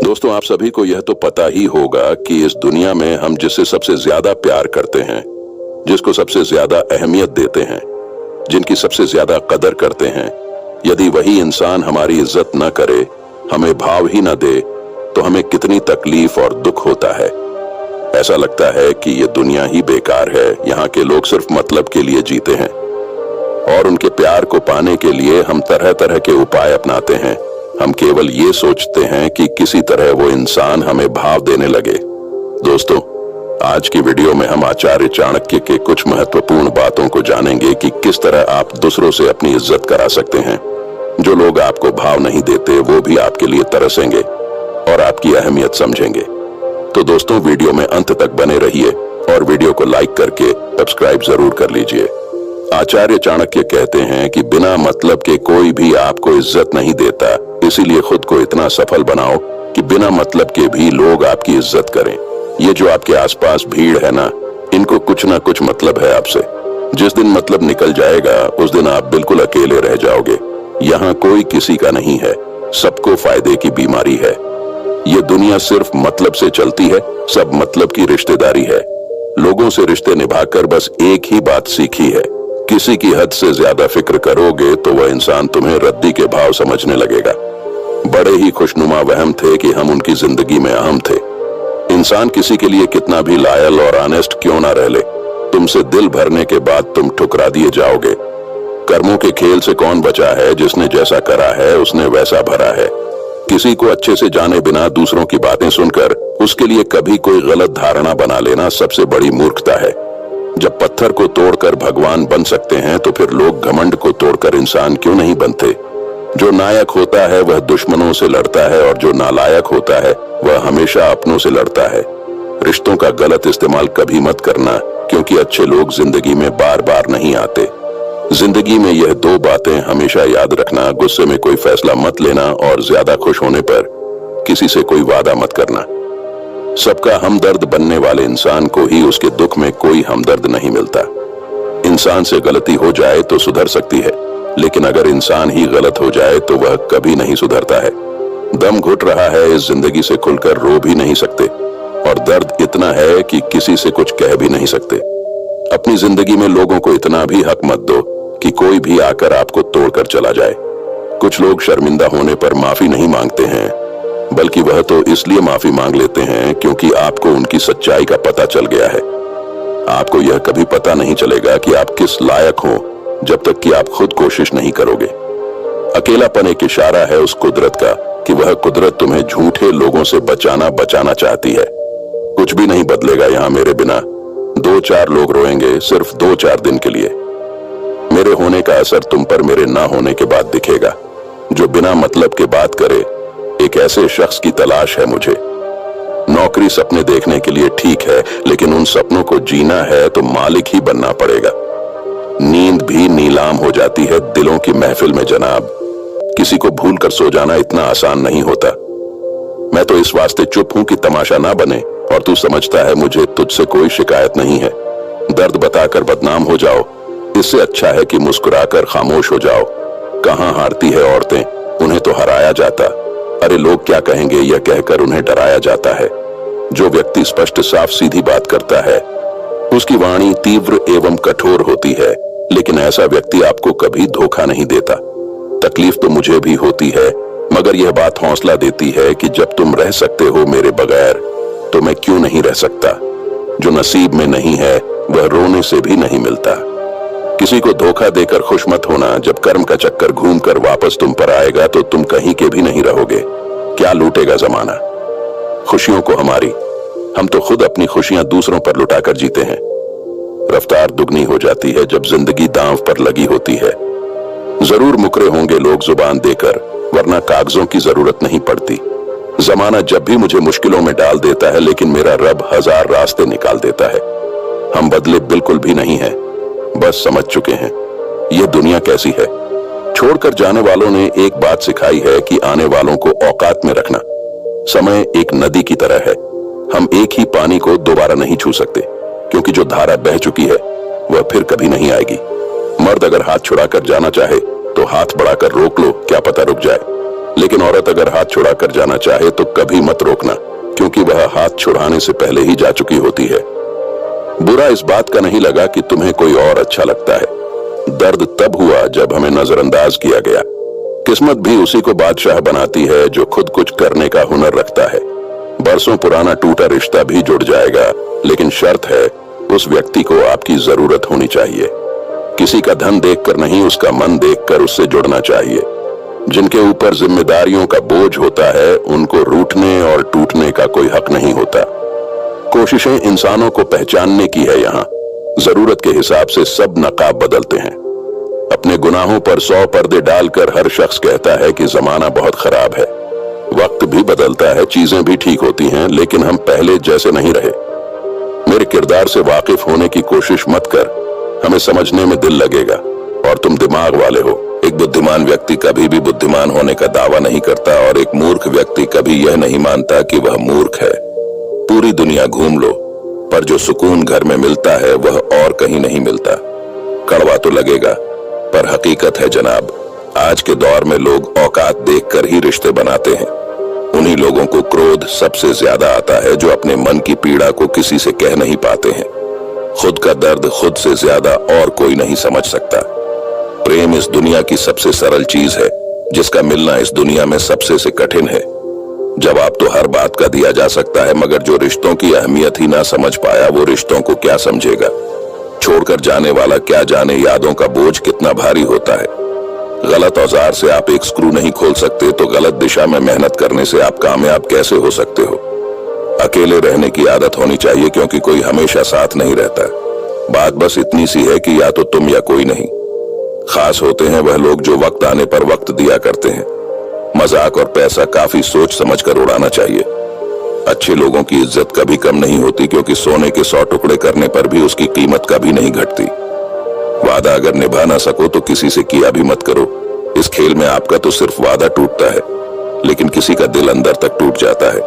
दोस्तों, आप सभी को यह तो पता ही होगा कि इस दुनिया में हम जिससे सबसे ज्यादा प्यार करते हैं, जिसको सबसे ज्यादा अहमियत देते हैं, जिनकी सबसे ज्यादा कदर करते हैं, यदि वही इंसान हमारी इज्जत न करे, हमें भाव ही न दे, तो हमें कितनी तकलीफ और दुख होता है। ऐसा लगता है कि ये दुनिया ही बेकार है, यहाँ के लोग सिर्फ मतलब के लिए जीते हैं और उनके प्यार को पाने के लिए हम तरह तरह के उपाय अपनाते हैं। हम केवल ये सोचते हैं कि किसी तरह वो इंसान हमें भाव देने लगे। दोस्तों, आज की वीडियो में हम आचार्य चाणक्य के कुछ महत्वपूर्ण बातों को जानेंगे कि किस तरह आप दूसरों से अपनी इज्जत करा सकते हैं। जो लोग आपको भाव नहीं देते वो भी आपके लिए तरसेंगे और आपकी अहमियत समझेंगे। तो दोस्तों, वीडियो में अंत तक बने रहिए और वीडियो को लाइक करके सब्सक्राइब जरूर कर लीजिए। आचार्य चाणक्य कहते हैं कि बिना मतलब के कोई भी आपको इज्जत नहीं देता, इसीलिए खुद को इतना सफल बनाओ कि बिना मतलब के भी लोग आपकी इज्जत करें। ये जो आपके आसपास भीड़ है ना, इनको कुछ ना कुछ मतलब है आपसे। जिस दिन मतलब निकल जाएगा उस दिन आप बिल्कुल अकेले रह जाओगे। यहाँ कोई किसी का नहीं है, सबको फायदे की बीमारी है। ये दुनिया सिर्फ मतलब से चलती है, सब मतलब की रिश्तेदारी है। लोगों से रिश्ते निभाकर बस एक ही बात सीखी है, किसी की हद से ज्यादा फिक्र करोगे तो वह इंसान तुम्हें रद्दी के भाव समझने लगेगा। बड़े ही खुशनुमा वहम थे कि हम उनकी जिंदगी में अहम थे। इंसान किसी के लिए कितना भी लायल और ऑनेस्ट क्यों ना रह ले, तुमसे दिल भरने के बाद तुम ठुकरा दिए जाओगे। कर्मों के खेल से कौन बचा है? जिसने जैसा करा है उसने वैसा भरा है। किसी को अच्छे से जाने बिना दूसरों की बातें सुनकर उसके लिए कभी कोई गलत धारणा बना लेना सबसे बड़ी मूर्खता है। जब पत्थर को तोड़कर भगवान बन सकते हैं तो फिर लोग घमंड को तोड़कर इंसान क्यों नहीं बनते? जो नायक होता है वह दुश्मनों से लड़ता है और जो नालायक होता है वह हमेशा अपनों से लड़ता है। रिश्तों का गलत इस्तेमाल कभी मत करना, क्योंकि अच्छे लोग जिंदगी में बार बार नहीं आते। जिंदगी में यह दो बातें हमेशा याद रखना: गुस्से में कोई फैसला मत लेना और ज्यादा खुश होने पर किसी से कोई वादा मत करना। सबका हमदर्द बनने वाले इंसान को ही उसके दुख में कोई हमदर्द नहीं मिलता। इंसान से गलती हो जाए तो सुधर सकती है, लेकिन अगर इंसान ही गलत हो जाए तो वह कभी नहीं सुधरता है। दम घुट रहा है, इस जिंदगी से खुलकर रो भी नहीं सकते और दर्द इतना है कि किसी से कुछ कह भी नहीं सकते। अपनी जिंदगी में लोगों को इतना भी हक मत दो कि कोई भी आकर आपको तोड़कर चला जाए। कुछ लोग शर्मिंदा होने पर माफी नहीं मांगते हैं, बल्कि वह तो इसलिए माफी मांग लेते हैं क्योंकि आपको उनकी सच्चाई का पता चल गया है। आपको यह कभी पता नहीं चलेगा कि आप किस लायक हो जब तक कि आप खुद कोशिश नहीं करोगे। अकेलापन एक इशारा है उस कुदरत का कि वह कुदरत तुम्हें झूठे लोगों से बचाना चाहती है। कुछ भी नहीं बदलेगा यहाँ मेरे बिना। 2-4 लोग रोएंगे सिर्फ 2-4 दिन के लिए। मेरे होने का असर तुम पर मेरे ना होने के बाद दिखेगा। जो बिना मतलब के बात करे, एक ऐसे शख्स की तलाश है मुझे। नौकरी सपने देखने के लिए ठीक है, लेकिन उन सपनों को जीना है तो मालिक ही बनना पड़ेगा। नींद भी नीलाम हो जाती है दिलों की महफिल में जनाब। किसी को भूल कर सो जाना इतना आसान नहीं होता। मैं तो इस वास्ते चुप हूं कि तमाशा ना बने, और तू समझता है मुझे तुझसे कोई शिकायत नहीं है। दर्द बताकर बदनाम हो जाओ, इससे अच्छा है कि मुस्कुराकर खामोश हो जाओ। कहां हारती है औरतें, उन्हें तो हराया जाता। अरे लोग क्या कहेंगे यह कहकर उन्हें डराया जाता है। जो व्यक्ति स्पष्ट साफ सीधी बात करता है उसकी वाणी तीव्र एवं कठोर होती है, लेकिन ऐसा व्यक्ति आपको कभी धोखा नहीं देता। तकलीफ तो मुझे भी होती है, मगर यह बात हौसला देती है कि जब तुम रह सकते हो मेरे बगैर तो मैं क्यों नहीं रह सकता। जो नसीब में नहीं है वह रोने से भी नहीं मिलता। किसी को धोखा देकर खुश मत होना। जब कर्म का चक्कर घूमकर वापस तुम पर आएगा तो तुम कहीं के भी नहीं रहोगे। क्या लूटेगा जमाना खुशियों को हमारी? हम तो खुद अपनी खुशियां दूसरों पर लुटाकर जीते हैं। रफ्तार दुगनी हो जाती है जब जिंदगी दांव पर लगी होती है। जरूर मुकरे होंगे लोग जुबान देकर, वरना कागजों की जरूरत नहीं पड़ती। जमाना जब भी मुझे मुश्किलों में डाल देता है, लेकिन मेरा रब 1000 रास्ते निकाल देता है। हम बदले बिल्कुल भी नहीं है, बस समझ चुके हैं यह दुनिया कैसी है। छोड़कर जाने वालों ने एक बात सिखाई है कि आने वालों को औकात में रखना। समय एक नदी की तरह है, हम एक ही पानी को दोबारा नहीं छू सकते, क्योंकि जो धारा बह चुकी है वह फिर कभी नहीं आएगी। मर्द अगर हाथ छुड़ाकर जाना चाहे तो हाथ बढ़ाकर रोक लो, क्या पता रुक जाए। लेकिन औरत अगर हाथ छुड़ाकर जाना चाहे तो कभी मत रोकना, क्योंकि वह हाथ छुड़ाने से पहले ही जा चुकी होती है। बुरा इस बात का नहीं लगा कि तुम्हें कोई और अच्छा लगता है। दर्द तब हुआ जब हमें नजरअंदाज किया गया। किस्मत भी उसी को बादशाह बनाती है जो खुद कुछ करने का हुनर रखता है। बरसों पुराना टूटा रिश्ता भी जुड़ जाएगा, लेकिन शर्त है उस व्यक्ति को आपकी जरूरत होनी चाहिए। किसी का धन देखकर नहीं, उसका मन देखकर उससे जुड़ना चाहिए। जिनके ऊपर जिम्मेदारियों का बोझ होता है उनको रूठने और टूटने का कोई हक नहीं होता। कोशिशें इंसानों को पहचानने की है। यहाँ जरूरत के हिसाब से सब नकाब बदलते हैं। अपने गुनाहों पर 100 पर्दे डालकर हर शख्स कहता है कि जमाना बहुत खराब है। वक्त भी बदलता है, चीजें भी ठीक होती हैं, लेकिन हम पहले जैसे नहीं रहे। मेरे किरदार से वाकिफ होने की कोशिश मत कर, हमें समझने में दिल लगेगा और तुम दिमाग वाले हो। एक बुद्धिमान व्यक्ति कभी भी बुद्धिमान होने का दावा नहीं करता और एक मूर्ख व्यक्ति कभी यह नहीं मानता कि वह मूर्ख है। पूरी दुनिया घूम लो, पर जो सुकून घर में मिलता है वह और कहीं नहीं मिलता। कड़वा तो लगेगा, पर हकीकत है जनाब। आज के दौर में लोग औकात देखकर ही रिश्ते बनाते हैं। उन्हीं लोगों को क्रोध सबसे ज्यादा आता है जो अपने मन की पीड़ा को किसी से कह नहीं पाते हैं। खुद का दर्द खुद से ज्यादा और कोई नहीं समझ सकता। प्रेम इस दुनिया की सबसे सरल चीज है, जिसका मिलना इस दुनिया में सबसे से कठिन है। जवाब तो हर बात का दिया जा सकता है, मगर जो रिश्तों की अहमियत ही ना समझ पाया वो रिश्तों को क्या समझेगा। छोड़कर जाने वाला क्या जाने यादों का बोझ कितना भारी होता है। गलत औजार से आप एक स्क्रू नहीं खोल सकते, तो गलत दिशा में मेहनत करने से आप कामयाब कैसे हो सकते हो। अकेले रहने की आदत होनी चाहिए, क्योंकि कोई हमेशा साथ नहीं रहता। बात बस इतनी सी है कि या तो तुम या कोई नहीं। खास होते हैं वह लोग जो वक्त आने पर वक्त दिया करते हैं। मजाक और पैसा काफी सोच समझ कर उड़ाना चाहिए। अच्छे लोगों की इज्जत कभी कम नहीं होती, क्योंकि सोने के 100 टुकड़े करने पर भी उसकी कीमत कभी नहीं घटती। वादा अगर निभा ना सको तो किसी से किया भी मत करो। इस खेल में आपका तो सिर्फ वादा टूटता है, लेकिन किसी का दिल अंदर तक टूट जाता है।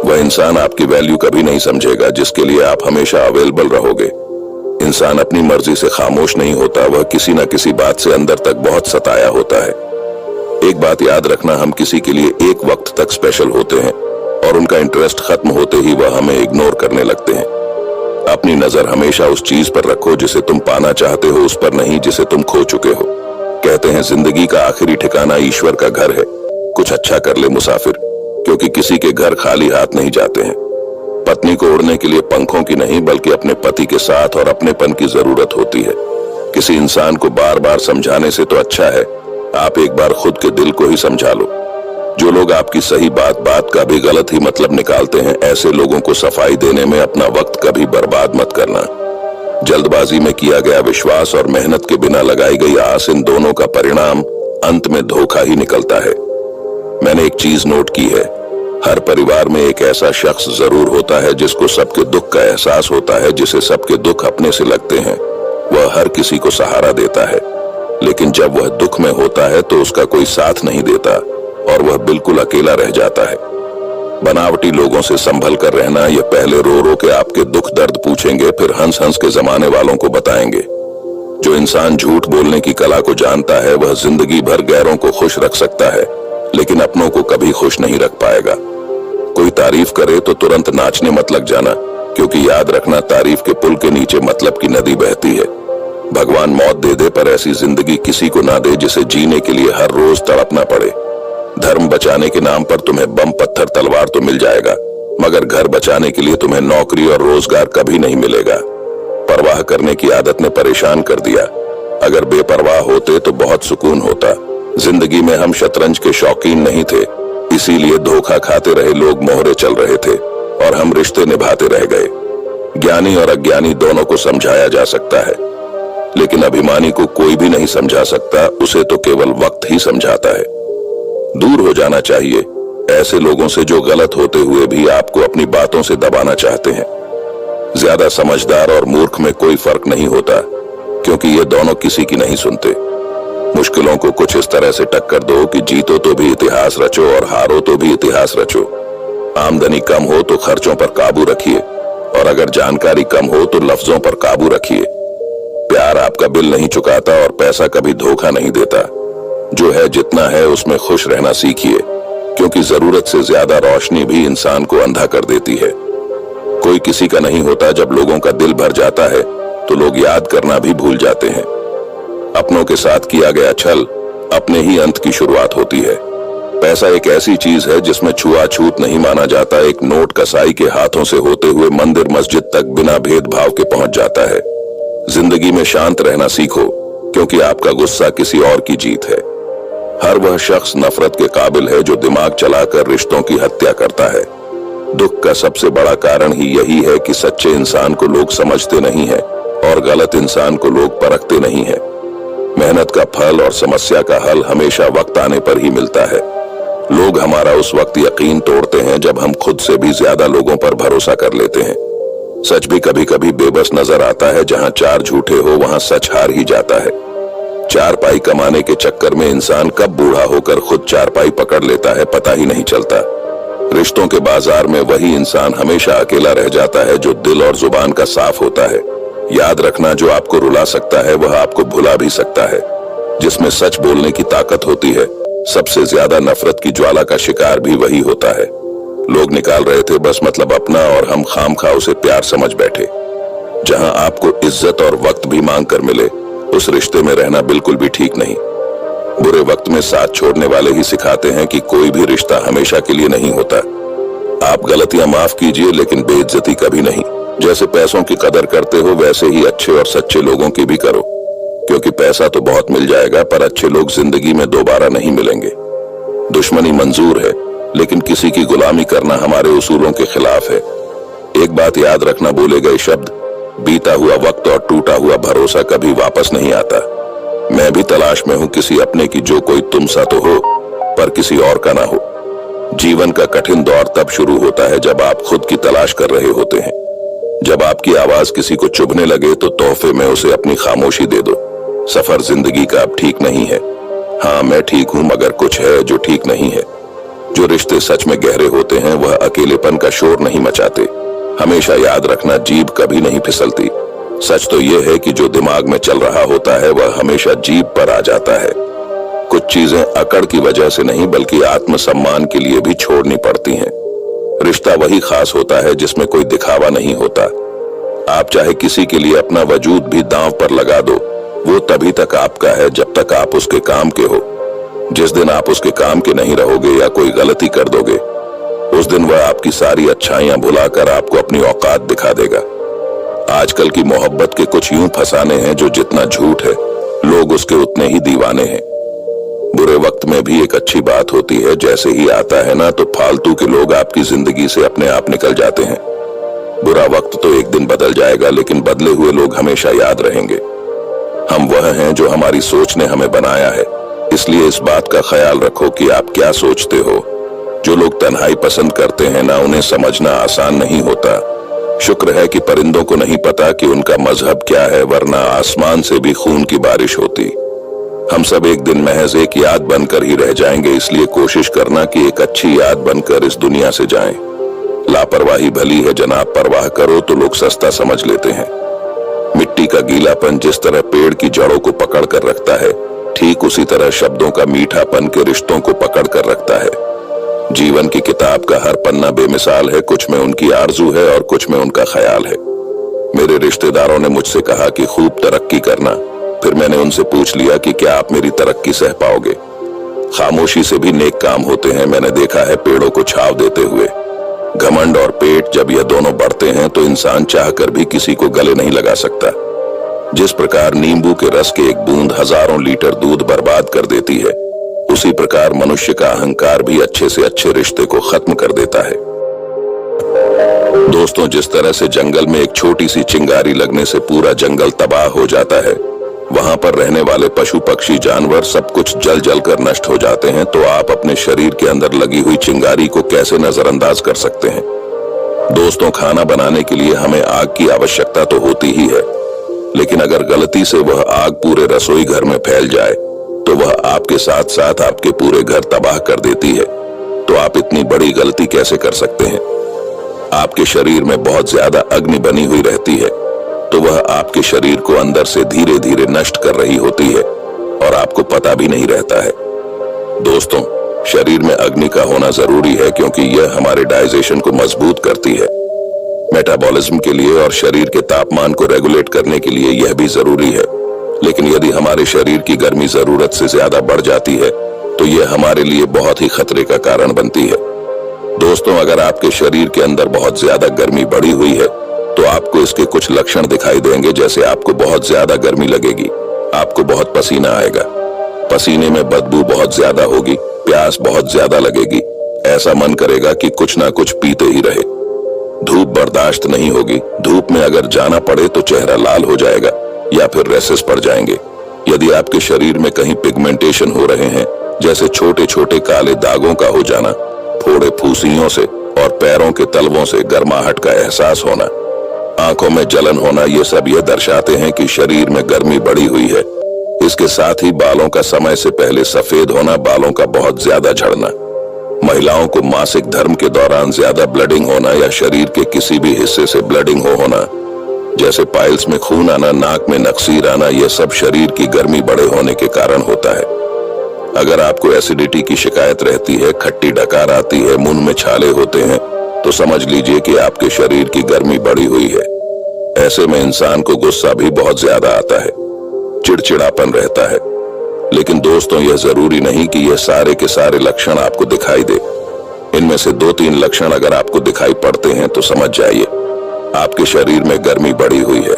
वह इंसान आपकी वैल्यू कभी नहीं समझेगा जिसके लिए आप हमेशा अवेलेबल रहोगे। इंसान अपनी मर्जी से खामोश नहीं होता, वह किसी न किसी बात से अंदर तक बहुत सताया होता है। एक बात याद रखना, हम किसी के लिए एक वक्त तक स्पेशल होते हैं और उनका इंटरेस्ट खत्म होते ही वह हमें इग्नोर करने लगते हैं। अपनी नजर हमेशा उस चीज पर रखो जिसे तुम पाना चाहते हो, उस पर नहीं जिसे तुम खो चुके हो। कहते हैं जिंदगी का आखिरी ठिकाना ईश्वर का घर है। कुछ अच्छा कर ले मुसाफिर, क्योंकि किसी के घर खाली हाथ नहीं जाते हैं। पत्नी को उड़ने के लिए पंखों की नहीं, बल्कि अपने पति के साथ और अपनेपन की जरूरत होती है। किसी इंसान को बार बार समझाने से तो अच्छा है आप एक बार खुद के दिल को ही समझा लो। जो लोग आपकी सही बात का भी गलत ही मतलब निकालते हैं, ऐसे लोगों को सफाई देने में अपना वक्त कभी बर्बाद मत करना। जल्दबाजी में किया गया विश्वास और मेहनत के बिना लगाई गई आस, इन दोनों का परिणाम अंत में धोखा ही निकलता है। मैंने एक चीज नोट की है, हर परिवार में एक ऐसा शख्स जरूर होता है जिसको सबके दुख का एहसास होता है, जिसे सबके दुख अपने से लगते हैं। वह हर किसी को सहारा देता है, लेकिन जब वह दुख में होता है तो उसका कोई साथ नहीं देता और वह बिल्कुल अकेला रह जाता है। बनावटी लोगों से संभल कर रहना, यह पहले रो रो के आपके दुख दर्द पूछेंगे, फिर हंस हंस के जमाने वालों को बताएंगे। जो इंसान झूठ बोलने की कला को जानता है वह जिंदगी भर गैरों को खुश रख सकता है, लेकिन अपनों को कभी खुश नहीं रख पाएगा। कोई तारीफ करे तो तुरंत नाचने मत लग जाना, क्योंकि याद रखना तारीफ के पुल के नीचे मतलब की नदी बहती है। भगवान मौत दे दे पर ऐसी जिंदगी किसी को ना दे जिसे जीने के लिए हर रोज तड़पना पड़े। धर्म बचाने के नाम पर तुम्हें बम पत्थर तलवार तो मिल जाएगा, मगर घर बचाने के लिए तुम्हें नौकरी और रोजगार कभी नहीं मिलेगा। परवाह करने की आदत ने परेशान कर दिया। अगर बेपरवाह होते तो बहुत सुकून होता। जिंदगी में हम शतरंज के शौकीन नहीं थे, इसीलिए धोखा खाते रहे लोग मोहरे चल रहे थे और हम रिश्ते निभाते रह गए। ज्ञानी और अज्ञानी दोनों को समझाया जा सकता है, लेकिन अभिमानी को कोई भी नहीं समझा सकता, उसे तो केवल वक्त ही समझाता है। दूर हो जाना चाहिए ऐसे लोगों से जो गलत होते हुए भी आपको अपनी बातों से दबाना चाहते हैं। ज्यादा समझदार और मूर्ख में कोई फर्क नहीं होता, क्योंकि ये दोनों किसी की नहीं सुनते। मुश्किलों को कुछ इस तरह से टक्कर दो कि जीतो तो भी इतिहास रचो और हारो तो भी इतिहास रचो। आमदनी कम हो तो खर्चों पर काबू रखिए, और अगर जानकारी कम हो तो लफ्जों पर काबू रखिए। प्यार आपका बिल नहीं चुकाता और पैसा कभी धोखा नहीं देता। जो है जितना है उसमें खुश रहना सीखिए, क्योंकि जरूरत से ज्यादा रोशनी भी इंसान को अंधा कर देती है। कोई किसी का नहीं होता। जब लोगों का दिल भर जाता है तो लोग याद करना भी भूल जाते हैं। अपनों के साथ किया गया छल अपने ही अंत की शुरुआत होती है। पैसा एक ऐसी चीज है जिसमें छुआछूत नहीं माना जाता। एक नोट कसाई के हाथों से होते हुए मंदिर मस्जिद तक बिना भेदभाव के पहुंच जाता है। जिंदगी में शांत रहना सीखो, क्योंकि आपका गुस्सा किसी और की जीत है। हर वह शख्स नफरत के काबिल है जो दिमाग चलाकर रिश्तों की हत्या करता है। दुख का सबसे बड़ा कारण ही यही है कि सच्चे इंसान को लोग समझते नहीं है और गलत इंसान को लोग परखते नहीं है। मेहनत का फल और समस्या का हल हमेशा वक्त आने पर ही मिलता है। लोग हमारा उस वक्त यकीन तोड़ते हैं जब हम खुद से भी ज्यादा लोगों पर भरोसा कर लेते हैं। सच भी कभी कभी बेबस नजर आता है। जहां चार झूठे हो वहां सच हार ही जाता है। चार पाई कमाने के चक्कर में इंसान कब बूढ़ा होकर खुद चार पाई पकड़ लेता है पता ही नहीं चलता। रिश्तों के बाजार में वही इंसान हमेशा अकेला रह जाता है जो दिल और जुबान का साफ होता है। याद रखना, जो आपको रुला सकता है वह आपको भुला भी सकता है। जिसमें सच बोलने की ताकत होती है, सबसे ज्यादा नफरत की ज्वाला का शिकार भी वही होता है। लोग निकाल रहे थे बस मतलब अपना, और हम खामखा उसे प्यार समझ बैठे। जहां आपको इज्जत और वक्त भी मांग कर मिले, उस रिश्ते में रहना बिल्कुल भी ठीक नहीं। बुरे वक्त में साथ छोड़ने वाले ही सिखाते हैं कि कोई भी रिश्ता हमेशा के लिए नहीं होता। आप गलतियां माफ कीजिए, लेकिन बेइज्जती कभी नहीं। जैसे पैसों की कदर करते हो वैसे ही अच्छे और सच्चे लोगों की भी करो, क्योंकि पैसा तो बहुत मिल जाएगा पर अच्छे लोग जिंदगी में दोबारा नहीं मिलेंगे। दुश्मनी मंजूर है, लेकिन किसी की गुलामी करना हमारे उसूलों के खिलाफ है। एक बात याद रखना, बोले गए शब्द, बीता हुआ वक्त और टूटा हुआ भरोसा कभी वापस नहीं आता। मैं भी तलाश में हूं किसी अपने की जो कोई तुम सा तो हो, पर किसी और का ना हो। जीवन का कठिन दौर तब शुरू होता है जब आप खुद की तलाश कर रहे होते हैं। जब आपकी आवाज किसी को चुभने लगे तो तोहफे में उसे अपनी खामोशी दे दो। सफर जिंदगी का अब ठीक नहीं है। हाँ, मैं ठीक हूं, मगर कुछ है जो ठीक नहीं है। जो रिश्ते सच में गहरे होते हैं वह अकेलेपन का शोर नहीं मचाते। हमेशा याद रखना, जीभ कभी नहीं फिसलती। सच तो यह है कि जो दिमाग में चल रहा होता है वह हमेशा जीभ पर आ जाता है। कुछ चीजें अकड़ की वजह से नहीं बल्कि आत्मसम्मान के लिए भी छोड़नी पड़ती हैं। रिश्ता वही खास होता है जिसमें कोई दिखावा नहीं होता। आप चाहे किसी के लिए अपना वजूद भी दांव पर लगा दो, वो तभी तक आपका है जब तक आप उसके काम के हो। जिस दिन आप उसके काम के नहीं रहोगे या कोई गलती कर दोगे, उस दिन वह आपकी सारी अच्छाइयां भुलाकर आपको अपनी औकात दिखा देगा। आजकल की मोहब्बत के कुछ यूं फसाने हैं जो जितना झूठ है लोग उसके उतने ही दीवाने हैं। बुरे वक्त में भी एक अच्छी बात होती है, जैसे ही आता है ना तो फालतू के लोग आपकी जिंदगी से अपने आप निकल जाते हैं। बुरा वक्त तो एक दिन बदल जाएगा, लेकिन बदले हुए लोग हमेशा याद रहेंगे। हम वह हैं जो हमारी सोच ने हमें बनाया है, इसलिए इस बात का ख्याल रखो कि आप क्या सोचते हो। जो लोग तन्हाई पसंद करते हैं ना, उन्हें समझना आसान नहीं होता। शुक्र है कि परिंदों को नहीं पता कि उनका मजहब क्या है, वरना आसमान से भी खून की बारिश होती। हम सब एक दिन महज एक याद बनकर ही रह जाएंगे, इसलिए कोशिश करना कि एक अच्छी याद बनकर इस दुनिया से जाएं। लापरवाही भली है जनाब, परवाह करो तो लोग सस्ता समझ लेते हैं। मिट्टी का गीलापन जिस तरह पेड़ की जड़ों को पकड़ कर रखता है, ठीक उसी तरह शब्दों का मीठापन के रिश्तों को पकड़ कर रखता है। जीवन की किताब का हर पन्ना बेमिसाल है, कुछ में उनकी आरजू है और कुछ में उनका ख्याल है। मेरे रिश्तेदारों ने मुझसे कहा कि खूब तरक्की करना, फिर मैंने उनसे पूछ लिया कि क्या आप मेरी तरक्की सह पाओगे। खामोशी से भी नेक काम होते हैं, मैंने देखा है पेड़ों को छाव देते हुए। घमंड और पेट जब यह दोनों बढ़ते हैं तो इंसान चाहकर भी किसी को गले नहीं लगा सकता। जिस प्रकार नींबू के रस के एक बूंद हजारों लीटर दूध बर्बाद कर देती है, उसी प्रकार मनुष्य का अहंकार भी अच्छे से अच्छे रिश्ते को खत्म कर देता है। दोस्तों, जिस तरह से जंगल में एक छोटी सी चिंगारी लगने से पूरा जंगल तबाह हो जाता है, वहां पर रहने वाले पशु पक्षी जानवर सब कुछ जल जल कर नष्ट हो जाते हैं, तो आप अपने शरीर के अंदर लगी हुई चिंगारी को कैसे नजरअंदाज कर सकते हैं। दोस्तों, खाना बनाने के लिए हमें आग की आवश्यकता तो होती ही है, लेकिन अगर गलती से वह आग पूरे रसोई घर में फैल जाए तो वह आपके साथ साथ आपके पूरे घर तबाह कर देती है। तो आप इतनी बड़ी गलती कैसे कर सकते हैं। आपके शरीर में बहुत ज्यादा अग्नि बनी हुई रहती है, तो वह आपके शरीर को अंदर से धीरे धीरे नष्ट कर रही होती है। और आपको पता भी नहीं रहता है। दोस्तों, शरीर में अग्नि का होना जरूरी है क्योंकि यह हमारे डाइजेशन को मजबूत करती है। मेटाबॉलिज्म के लिए और शरीर के तापमान को रेगुलेट करने के लिए यह भी जरूरी है। लेकिन यदि हमारे शरीर की गर्मी जरूरत से ज्यादा बढ़ जाती है तो यह हमारे लिए बहुत ही खतरे का कारण बनती है। दोस्तों, अगर आपके शरीर के अंदर बहुत ज्यादा गर्मी बढ़ी हुई है तो आपको इसके कुछ लक्षण दिखाई देंगे, जैसे आपको बहुत ज्यादा गर्मी लगेगी, आपको बहुत पसीना आएगा, पसीने में बदबू बहुत ज्यादा होगी, प्यास बहुत ज्यादा लगेगी, ऐसा मन करेगा कि कुछ ना कुछ पीते ही रहे, धूप बर्दाश्त नहीं होगी, धूप में अगर जाना पड़े तो चेहरा लाल हो जाएगा या फिर रेसेस पड़ जाएंगे। यदि आपके शरीर में कहीं पिगमेंटेशन हो रहे हैं, जैसे छोटे छोटे काले दागों का हो जाना, फोड़े फूसियों से और पैरों के तलवों से गर्माहट का एहसास होना, आंखों में जलन होना, ये सब ये दर्शाते हैं कि शरीर में गर्मी बढ़ी हुई है। इसके साथ ही बालों का समय से पहले सफेद होना, बालों का बहुत ज्यादा झड़ना, महिलाओं को मासिक धर्म के दौरान ज्यादा ब्लडिंग होना या शरीर के किसी भी हिस्से से ब्लडिंग होना, जैसे पाइल्स में खून आना, नाक में नक्सीर आना, यह सब शरीर की गर्मी बढ़े होने के कारण होता है। अगर आपको एसिडिटी की शिकायत रहती है, खट्टी डकार आती है, मुंह में छाले होते हैं, तो समझ लीजिए कि आपके शरीर की गर्मी बढ़ी हुई है। ऐसे में इंसान को गुस्सा भी बहुत ज्यादा आता है, चिड़चिड़ापन रहता है। लेकिन दोस्तों, यह जरूरी नहीं कि यह सारे के सारे लक्षण आपको दिखाई दे। इनमें से 2-3 लक्षण अगर आपको दिखाई पड़ते हैं तो समझ जाइए आपके शरीर में गर्मी बढ़ी हुई है।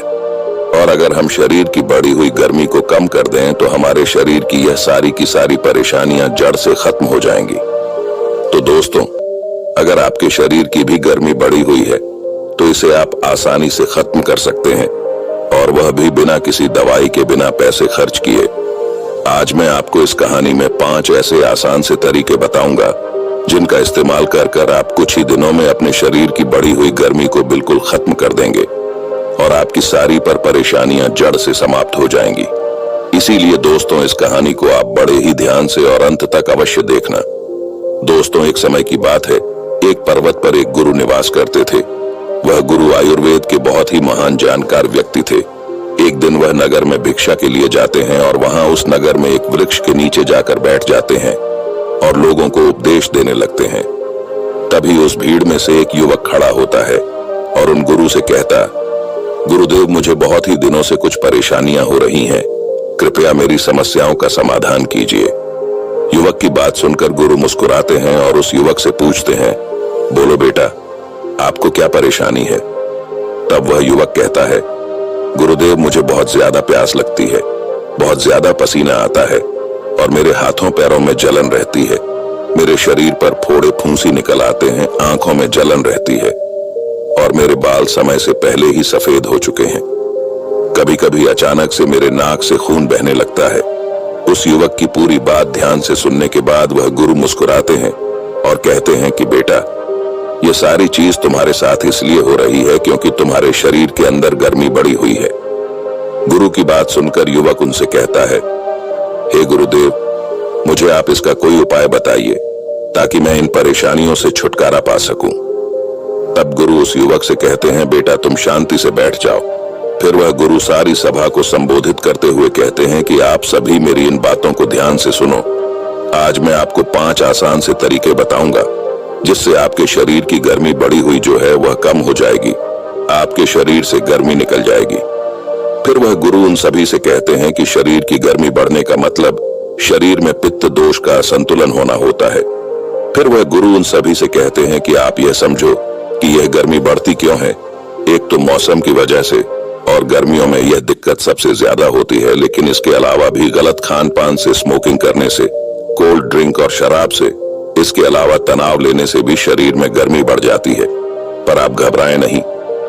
और अगर हम शरीर की बढ़ी हुई गर्मी को कम कर दें तो हमारे शरीर की यह सारी की सारी परेशानियां जड़ से खत्म हो जाएंगी। तो दोस्तों, अगर आपके शरीर की भी गर्मी बढ़ी हुई है तो इसे आप आसानी से खत्म कर सकते हैं, और वह भी बिना किसी दवाई के, बिना पैसे खर्च किए। आज मैं आपको इस कहानी में 5 ऐसे आसान से तरीके बताऊंगा जिनका इस्तेमाल कर कर आप कुछ ही दिनों में अपने शरीर की बढ़ी हुई गर्मी को बिल्कुल खत्म कर देंगे और आपकी सारी परेशानियां जड़ से समाप्त हो जाएंगी। इसीलिए दोस्तों, इस कहानी को आप बड़े ही ध्यान से और अंत तक अवश्य देखना। दोस्तों, एक समय की बात है, एक पर्वत पर एक गुरु निवास करते थे। वह गुरु आयुर्वेद के बहुत ही महान जानकार व्यक्ति थे। एक दिन वह नगर में भिक्षा के लिए जाते हैं और वहां उस नगर में एक वृक्ष के नीचे जाकर बैठ जाते हैं और लोगों को उपदेश देने लगते हैं। तभी उस भीड़ में से एक युवक खड़ा होता है और उन गुरु से कहता, गुरुदेव, मुझे बहुत ही दिनों से कुछ परेशानियां हो रही हैं, कृपया मेरी समस्याओं का समाधान कीजिए। युवक की बात सुनकर गुरु मुस्कुराते हैं और उस युवक से पूछते हैं, बोलो बेटा, आपको क्या परेशानी है? तब वह युवक कहता है, गुरुदेव, मुझे बहुत ज्यादा प्यास लगती है, बहुत ज्यादा पसीना आता है और मेरे हाथों पैरों में जलन रहती है, मेरे शरीर पर फोड़े फूंसी निकल आते हैं, आंखों में जलन रहती है और मेरे बाल समय से पहले ही सफेद हो चुके हैं। कभी कभी अचानक से मेरे नाक से खून बहने लगता है। उस युवक की पूरी बात ध्यान से सुनने के बाद वह गुरु मुस्कुराते हैं और कहते हैं कि बेटा, ये सारी चीज तुम्हारे साथ इसलिए हो रही है क्योंकि तुम्हारे शरीर के अंदर गर्मी बढ़ी हुई है। गुरु की बात सुनकर युवक उनसे कहता है, हे गुरुदेव, मुझे आप इसका कोई उपाय बताइए ताकि मैं इन परेशानियों से छुटकारा पा सकूं। तब गुरु उस युवक से कहते हैं, बेटा, तुम शांति से बैठ जाओ। फिर वह गुरु सारी सभा को संबोधित करते हुए कहते हैं कि आप सभी मेरी इन बातों को ध्यान से सुनो। आज मैं आपको 5 आसान से तरीके बताऊंगा जिससे आपके शरीर की गर्मी बढ़ी हुई जो है वह कम हो जाएगी, आपके शरीर से गर्मी निकल जाएगी। फिर वह गुरु उन सभी से कहते हैं कि शरीर की गर्मी बढ़ने का मतलब शरीर में पित्त दोष का असंतुलन होना होता है। फिर वह गुरु उन सभी से कहते हैं कि आप यह समझो कि यह गर्मी बढ़ती क्यों है। एक तो मौसम की वजह से, और गर्मियों में यह दिक्कत सबसे ज्यादा होती है, लेकिन इसके अलावा भी गलत खान पान से, स्मोकिंग करने से, कोल्ड ड्रिंक और शराब से, इसके अलावा तनाव लेने से भी शरीर में गर्मी बढ़ जाती है। पर आप घबराएं नहीं,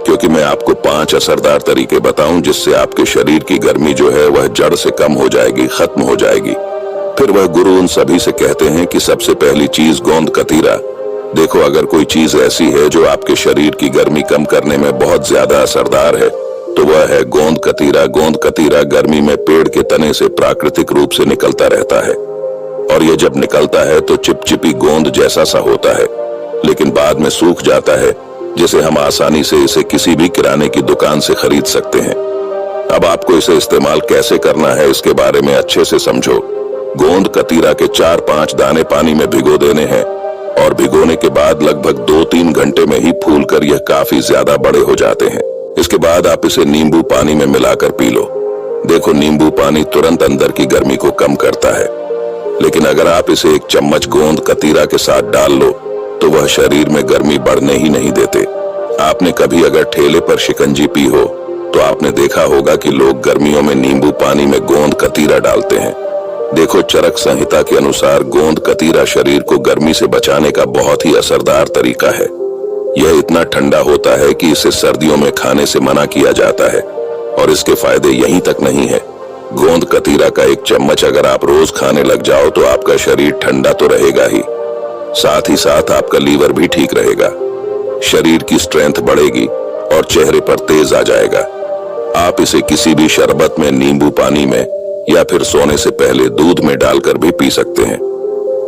क्योंकि मैं आपको 5 असरदार तरीके बताऊं जिससे आपके शरीर की गर्मी जो है वह जड़ से कम हो जाएगी, खत्म हो जाएगी। फिर वह गुरु उन सभी से कहते हैं कि सबसे पहली चीज गोंद कतीरा। देखो, अगर कोई चीज ऐसी है जो आपके शरीर की गर्मी कम करने में बहुत ज्यादा असरदार है तो वह है गोंद कतीरा। गोंद कतीरा गर्मी में पेड़ के तने से प्राकृतिक रूप से निकलता रहता है और यह जब निकलता है तो चिपचिपी गोंद जैसा सा होता है, लेकिन बाद में सूख जाता है, जिसे हम आसानी से इसे किसी भी किराने की दुकान से खरीद सकते हैं। अब आपको इसे इस्तेमाल कैसे करना है इसके बारे में अच्छे से समझो। गोंद कतीरा के 4-5 दाने पानी में भिगो देने हैं और भिगोने के बाद लगभग 2-3 घंटे में ही फूलकर यह काफी ज्यादा बड़े हो जाते हैं। इसके बाद आप इसे नींबू पानी में मिलाकर पी लो। देखो, नींबू पानी तुरंत अंदर की गर्मी को कम करता है, लेकिन अगर आप इसे 1 चम्मच गोंद कतीरा के साथ डाल लो तो वह शरीर में गर्मी बढ़ने ही नहीं देते। आपने कभी अगर ठेले पर शिकंजी पी हो तो आपने देखा होगा कि लोग गर्मियों में नींबू पानी में गोंद कतीरा डालते हैं। देखो, चरक संहिता के अनुसार गोंद कतीरा शरीर को गर्मी से बचाने का बहुत ही असरदार तरीका है। यह इतना ठंडा होता है कि इसे सर्दियों में खाने से मना किया जाता है और इसके फायदे यहीं तक नहीं है। गोंद कतीरा का 1 चम्मच अगर आप रोज खाने लग जाओ तो आपका शरीर ठंडा तो रहेगा ही, साथ ही साथ आपका लीवर भी ठीक रहेगा, शरीर की स्ट्रेंथ बढ़ेगी और चेहरे पर तेज आ जाएगा। आप इसे किसी भी शरबत में, नींबू पानी में या फिर सोने से पहले दूध में डालकर भी पी सकते हैं।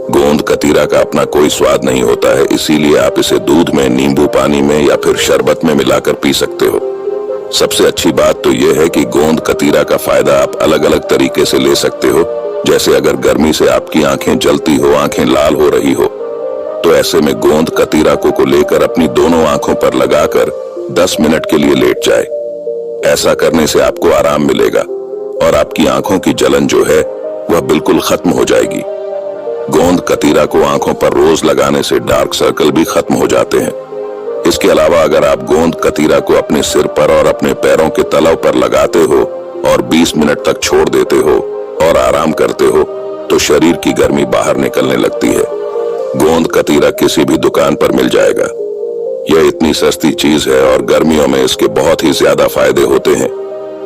गोंद कतीरा का अपना कोई स्वाद नहीं होता है, इसीलिए आप इसे दूध में, नींबू पानी में या फिर शरबत में मिलाकर पी सकते हो। सबसे अच्छी बात तो यह है कि गोंद कतीरा का फायदा आप अलग अलग तरीके से ले सकते हो। जैसे अगर गर्मी से आपकी आंखें जलती हो, आंखें लाल हो रही हो, तो ऐसे में गोंद कतीरा को लेकर अपनी दोनों आंखों पर लगाकर 10 मिनट के लिए लेट जाए। ऐसा करने से आपको आराम मिलेगा और आपकी आंखों की जलन जो है वह बिल्कुल खत्म हो जाएगी। गोंद कतीरा को आंखों पर रोज लगाने से डार्क सर्कल भी खत्म हो जाते हैं। इसके अलावा अगर आप गोंद कतीरा को अपने सिर पर और अपने पैरों के तलव पर लगाते हो और 20 मिनट तक छोड़ देते हो और आराम करते हो तो शरीर की गर्मी बाहर निकलने लगती है। गोंद कतीरा किसी भी दुकान पर मिल जाएगा। यह इतनी सस्ती चीज है और गर्मियों में इसके बहुत ही ज्यादा फायदे होते हैं,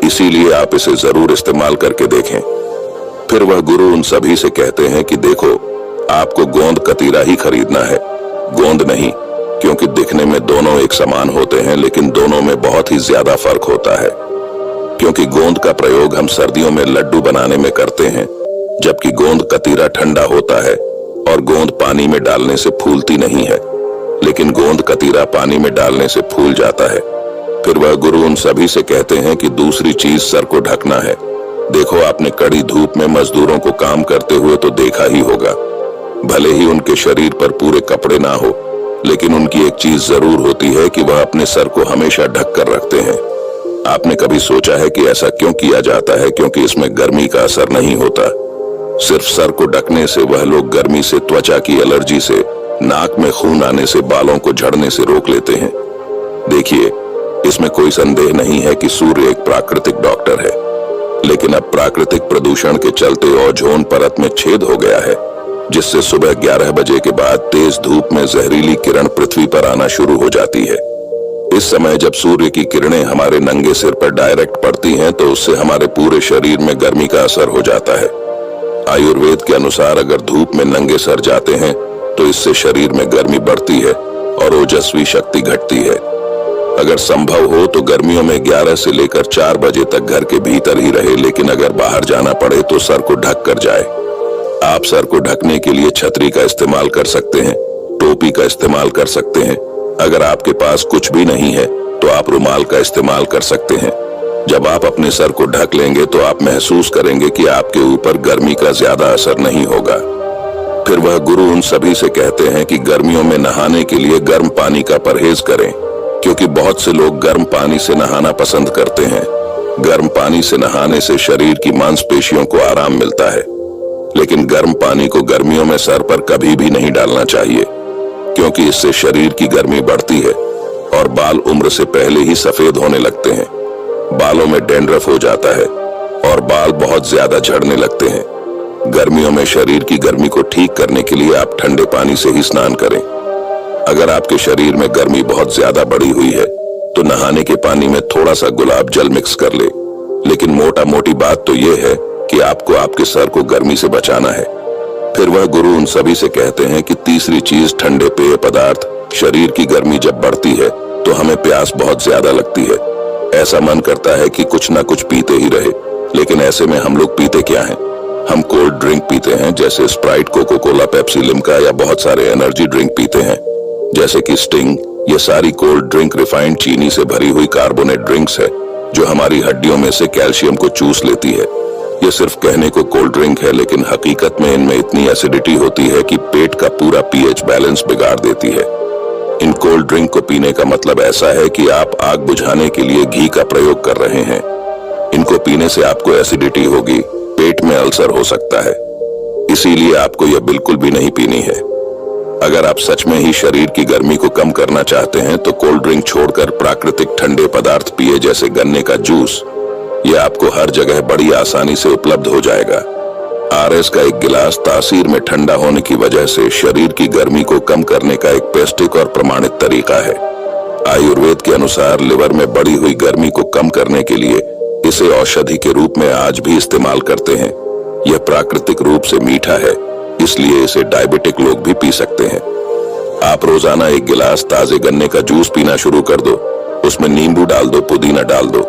इसीलिए आप इसे जरूर इस्तेमाल करके देखें। फिर वह गुरु उन सभी से कहते हैं कि देखो, आपको गोंद कतीरा ही खरीदना है, गोंद नहीं, क्योंकि दिखने में दोनों एक समान होते हैं लेकिन दोनों में बहुत ही ज्यादा फर्क होता है। क्योंकि गोंद का प्रयोग हम सर्दियों में लड्डू बनाने में करते हैं, जबकि गोंद कतीरा ठंडा होता है और गोंद पानी में डालने से फूलती नहीं है, लेकिन गोंद कतीरा पानी में डालने से फूल जाता है। फिर वह गुरु उन सभी से कहते हैं कि दूसरी चीज सर को ढकना है। देखो, आपने कड़ी धूप में मजदूरों को काम करते हुए तो देखा ही होगा। भले ही उनके शरीर पर पूरे कपड़े ना हो, लेकिन उनकी एक चीज जरूर होती है कि वह अपने सर को हमेशा ढक कर रखते हैं। आपने कभी सोचा है कि ऐसा क्यों किया जाता है? क्योंकि इसमें गर्मी का असर नहीं होता। सिर्फ सर को ढकने से वह लोग गर्मी से, त्वचा की एलर्जी से, नाक में खून आने से, बालों को झड़ने से रोक लेते हैं। देखिए, इसमें कोई संदेह नहीं है कि सूर्य एक प्राकृतिक डॉक्टर है, लेकिन अब प्राकृतिक प्रदूषण के चलते ओजोन परत में छेद हो गया है, जिससे सुबह 11 बजे के बाद तेज धूप में जहरीली किरण पृथ्वी पर आना शुरू हो जाती है। इस समय जब सूर्य की किरणें हमारे नंगे सिर पर डायरेक्ट पड़ती हैं तो उससे हमारे पूरे शरीर में गर्मी का असर हो जाता है। आयुर्वेद के अनुसार अगर धूप में नंगे सर जाते हैं तो इससे शरीर में गर्मी बढ़ती है और ओजस्वी शक्ति घटती है। अगर संभव हो तो गर्मियों में 11 से लेकर 4 बजे तक घर के भीतर ही रहे, लेकिन अगर बाहर जाना पड़े तो सर को ढक कर जाए। आप सर को ढकने के लिए छतरी का इस्तेमाल कर सकते हैं, टोपी का इस्तेमाल कर सकते हैं। अगर आपके पास कुछ भी नहीं है तो आप रुमाल का इस्तेमाल कर सकते हैं। जब आप अपने सर को ढक लेंगे तो आप महसूस करेंगे कि आपके ऊपर गर्मी का ज्यादा असर नहीं होगा। फिर वह गुरु उन सभी से कहते हैं कि गर्मियों में नहाने के लिए गर्म पानी का परहेज करें, क्योंकि बहुत से लोग गर्म पानी से नहाना पसंद करते हैं। गर्म पानी से नहाने से शरीर की मांसपेशियों को आराम मिलता है, लेकिन गर्म पानी को गर्मियों में सर पर कभी भी नहीं डालना चाहिए, क्योंकि इससे शरीर की गर्मी बढ़ती है और बाल उम्र से पहले ही सफेद होने लगते हैं। बालों में डैंड्रफ हो जाता है और बाल बहुत ज्यादा झड़ने लगते हैं। गर्मियों में शरीर की गर्मी को ठीक करने के लिए आप ठंडे पानी से ही स्नान करें। अगर आपके शरीर में गर्मी बहुत ज्यादा बढ़ी हुई है तो नहाने के पानी में थोड़ा सा गुलाब जल मिक्स कर ले, लेकिन मोटा मोटी बात तो यह है कि आपको आपके सर को गर्मी से बचाना है। फिर वह गुरु उन सभी से कहते हैं कि तीसरी चीज ठंडे पेय पदार्थ। शरीर की गर्मी जब बढ़ती है तो हमें प्यास बहुत ज्यादा लगती है, ऐसा मन करता है कि कुछ ना कुछ पीते ही रहे। लेकिन ऐसे में हम लोग पीते क्या हैं? हम कोल्ड ड्रिंक पीते हैं, जैसे Sprite, coca cola, Pepsi, Limca, या बहुत सारे एनर्जी ड्रिंक पीते हैं जैसे कि स्टिंग। ये सारी कोल्ड ड्रिंक रिफाइंड चीनी से भरी हुई कार्बोनेट ड्रिंक्स है जो हमारी हड्डियों में से कैल्शियम को चूस लेती है। ये सिर्फ कहने को कोल्ड ड्रिंक है, लेकिन हकीकत में इनमें इतनी एसिडिटी होती है कि पेट का पूरा पीएच बैलेंस बिगाड़ देती है। इन कोल्ड ड्रिंक को पीने का मतलब ऐसा है कि आप आग बुझाने के लिए घी का प्रयोग कर रहे हैं। इनको पीने से आपको एसिडिटी होगी, पेट में अल्सर हो सकता है, इसीलिए आपको यह बिल्कुल भी नहीं पीनी है। अगर आप सच में ही शरीर की गर्मी को कम करना चाहते हैं तो कोल्ड ड्रिंक छोड़कर प्राकृतिक ठंडे पदार्थ पिए, जैसे गन्ने का जूस। यह आपको हर जगह बड़ी आसानी से उपलब्ध हो जाएगा। आरएस का एक गिलास तासीर में ठंडा होने की वजह से शरीर की गर्मी को कम करने का एक पौष्टिक और प्रमाणित तरीका है। आयुर्वेद के अनुसार लिवर में बढ़ी हुई गर्मी को कम करने के लिए इसे औषधि के रूप में आज भी इस्तेमाल करते हैं। यह प्राकृतिक रूप से मीठा है, इसलिए इसे डायबिटिक लोग भी पी सकते हैं। आप रोजाना एक गिलास ताजे गन्ने का जूस पीना शुरू कर दो। उसमें नींबू डाल दो, पुदीना डाल दो।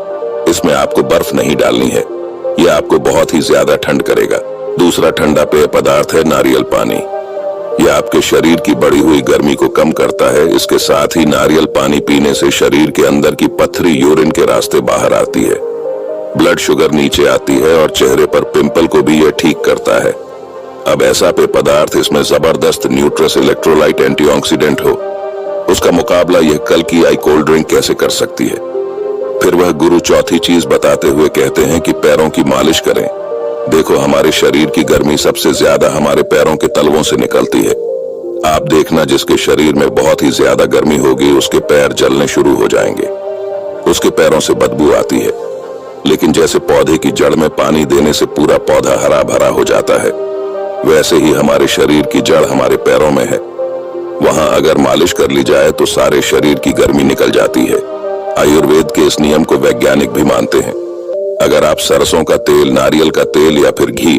इसमें आपको बर्फ नहीं डालनी है, यह आपको बहुत ही ज्यादा ठंड करेगा। दूसरा ठंडा पेय पदार्थ है नारियल पानी। यह आपके शरीर की बढ़ी हुई गर्मी को कम करता है। इसके साथ ही नारियल पानी पीने से शरीर के अंदर की पथरी यूरिन के रास्ते बाहर आती है, ब्लड शुगर नीचे आती है और चेहरे पर पिंपल को भी यह ठीक करता है। अब ऐसा पेय पदार्थ इसमें जबरदस्त न्यूट्रस इलेक्ट्रोलाइट एंटीऑक्सीडेंट हो, उसका मुकाबला यह कल की आई कोल्ड ड्रिंक कैसे कर सकती है। फिर वह गुरु चौथी चीज बताते हुए कहते हैं कि पैरों की मालिश करें। देखो, हमारे शरीर की गर्मी सबसे ज्यादा हमारे पैरों के तलवों से निकलती है। आप देखना, जिसके शरीर में बहुत ही ज्यादा गर्मी होगी उसके पैर जलने शुरू हो जाएंगे, उसके पैरों से बदबू आती है। लेकिन जैसे पौधे की जड़ में पानी देने से पूरा पौधा हरा भरा हो जाता है, वैसे ही हमारे शरीर की जड़ हमारे पैरों में है। वहां अगर मालिश कर ली जाए तो सारे शरीर की गर्मी निकल जाती है। आयुर्वेद के इस नियम को वैज्ञानिक भी मानते हैं। अगर आप सरसों का तेल, नारियल का तेल या फिर घी,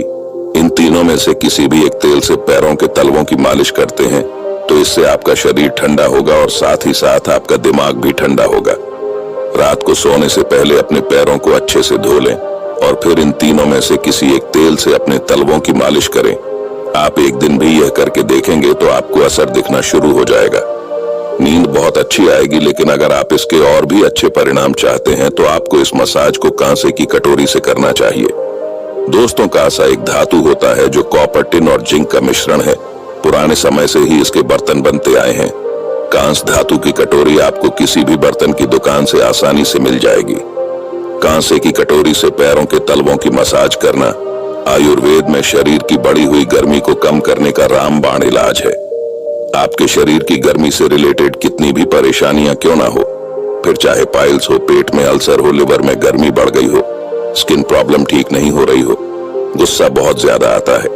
इन तीनों में से किसी भी एक तेल से पैरों के तलवों की मालिश करते हैं तो इससे आपका शरीर ठंडा होगा और साथ ही साथ आपका दिमाग भी ठंडा होगा। रात को सोने से पहले अपने पैरों को अच्छे से धो लें और फिर इन तीनों में से किसी एक तेल से अपने तलवों की मालिश करें। आप एक दिन भी यह करके देखेंगे तो आपको असर दिखना शुरू हो जाएगा। नींद बहुत अच्छी आएगी, लेकिन अगर आप इसके और भी अच्छे परिणाम चाहते हैं तो आपको इस मसाज को कांसे की कटोरी से करना चाहिए। दोस्तों, कांसा एक धातु होता है जो कॉपर, टिन और जिंक का मिश्रण है। पुराने समय से ही इसके बर्तन बनते आए हैं। कांस धातु की कटोरी आपको किसी भी बर्तन की दुकान से आसानी से मिल जाएगी। कांसे की कटोरी से पैरों के तलवों की मसाज करना आयुर्वेद में शरीर की बढ़ी हुई गर्मी को कम करने का रामबाण इलाज है। आपके शरीर की गर्मी से रिलेटेड कितनी भी परेशानियां क्यों ना हो, फिर चाहे पाइल्स हो, पेट में अल्सर हो, लिवर में गर्मी बढ़ गई हो, स्किन प्रॉब्लम ठीक नहीं हो रही हो, गुस्सा बहुत ज्यादा आता है,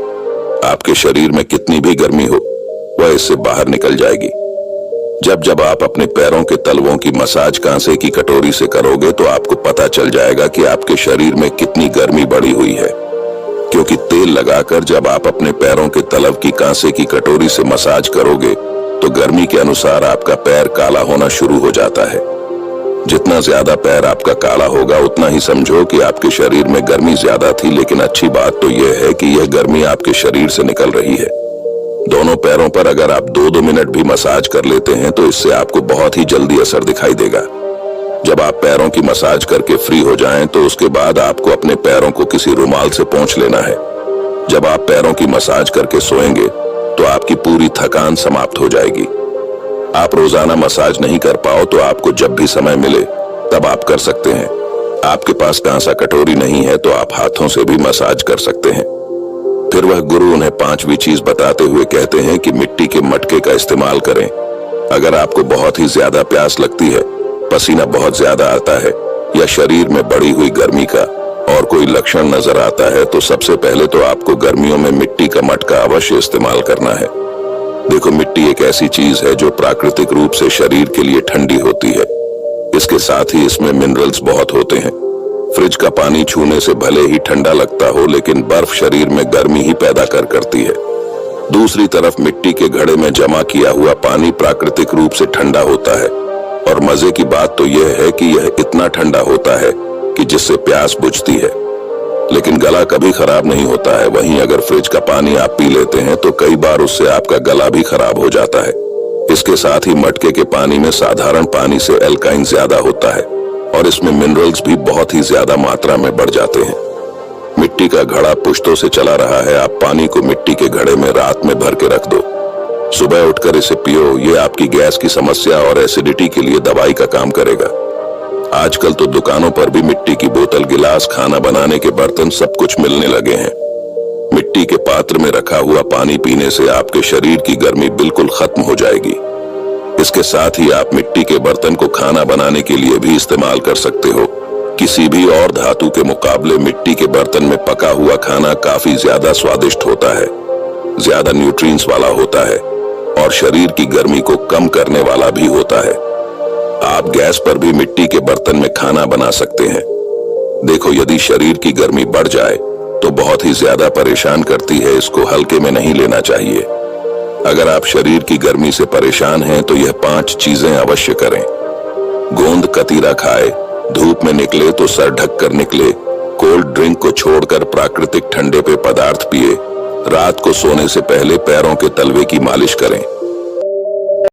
आपके शरीर में कितनी भी गर्मी हो, वह इससे बाहर निकल जाएगी। जब जब आप अपने पैरों के तलवों की मसाज कांसे की कटोरी से करोगे तो आपको पता चल जाएगा कि आपके शरीर में कितनी गर्मी बढ़ी हुई है, क्योंकि तेल लगाकर जब आप अपने पैरों के तलव की कांसे की कटोरी से मसाज करोगे तो गर्मी के अनुसार आपका पैर काला होना शुरू हो जाता है। जितना ज्यादा पैर आपका काला होगा उतना ही समझो कि आपके शरीर में गर्मी ज्यादा थी। लेकिन अच्छी बात तो यह है कि यह गर्मी आपके शरीर से निकल रही है। दोनों पैरों पर अगर आप 2-2 मिनट भी मसाज कर लेते हैं तो इससे आपको बहुत ही जल्दी असर दिखाई देगा। जब आप पैरों की मसाज करके फ्री हो जाएं तो उसके बाद आपको अपने पैरों को किसी रुमाल से पोंछ लेना है। जब आप पैरों की मसाज करके सोएंगे तो आपकी पूरी थकान समाप्त हो जाएगी। आप रोजाना मसाज नहीं कर पाओ तो आपको जब भी समय मिले तब आप कर सकते हैं। आपके पास कांसा कटोरी नहीं है तो आप हाथों से भी मसाज कर सकते हैं। फिर वह गुरु उन्हें 5वीं चीज बताते हुए कहते हैं कि मिट्टी के मटके का इस्तेमाल करें। अगर आपको बहुत ही ज्यादा प्यास लगती है, पसीना बहुत ज्यादा आता है या शरीर में बढ़ी हुई गर्मी का और कोई लक्षण नजर आता है तो सबसे पहले तो आपको गर्मियों में मिट्टी का मटका अवश्य इस्तेमाल करना है। देखो, मिट्टी एक ऐसी चीज है जो प्राकृतिक रूप से शरीर के लिए ठंडी होती है। इसके साथ ही इसमें मिनरल्स बहुत होते हैं। फ्रिज का पानी छूने से भले ही ठंडा लगता हो, लेकिन बर्फ शरीर में गर्मी ही पैदा करती है। दूसरी तरफ मिट्टी के घड़े में जमा किया हुआ पानी प्राकृतिक रूप से ठंडा होता है और मजे की बात तो यह है कि यह इतना ठंडा होता है कि जिससे प्यास बुझती है, लेकिन गला कभी खराब नहीं होता है। वहीं अगर फ्रिज का पानी आप पी लेते हैं तो कई बार उससे आपका गला भी खराब हो जाता है। इसके साथ ही मटके के पानी में साधारण पानी से एल्काइन ज्यादा होता है, और इसमें मिनरल्स भी बहुत ही ज्यादा मात्रा में बढ़ जाते हैं। मिट्टी का घड़ा पुश्तों से चला रहा है, आप पानी को मिट्टी के घड़े में रात में भर के रख दो, सुबह उठकर इसे पियो। ये आपकी गैस की समस्या और एसिडिटी के लिए दवाई का काम करेगा। आजकल तो दुकानों पर भी मिट्टी की बोतल, गिलास, खाना बनाने के बर्तन सब कुछ मिलने लगे हैं। मिट्टी के पात्र में रखा हुआ पानी पीने से आपके शरीर की गर्मी बिल्कुल खत्म हो जाएगी। इसके साथ ही आप मिट्टी के बर्तन को खाना बनाने के लिए भी इस्तेमाल कर सकते हो। किसी भी और धातु के मुकाबले मिट्टी के बर्तन में पका हुआ खाना काफी ज्यादा स्वादिष्ट होता है, ज्यादा न्यूट्रिएंट्स वाला होता है और शरीर की गर्मी को कम करने वाला भी होता है। आप गैस पर भी मिट्टी के बर्तन में खाना बना सकते हैं। देखो, यदि शरीर की गर्मी बढ़ जाए तो बहुत ही ज्यादा परेशान करती है, इसको हल्के में नहीं लेना चाहिए। अगर आप शरीर की गर्मी से परेशान हैं तो यह 5 चीजें अवश्य करें। गोंद कतीरा खाए, धूप में निकले तो सर ढक कर निकले, कोल्ड ड्रिंक को छोड़कर प्राकृतिक ठंडे पेय पदार्थ पिए, रात को सोने से पहले पैरों के तलवे की मालिश करें।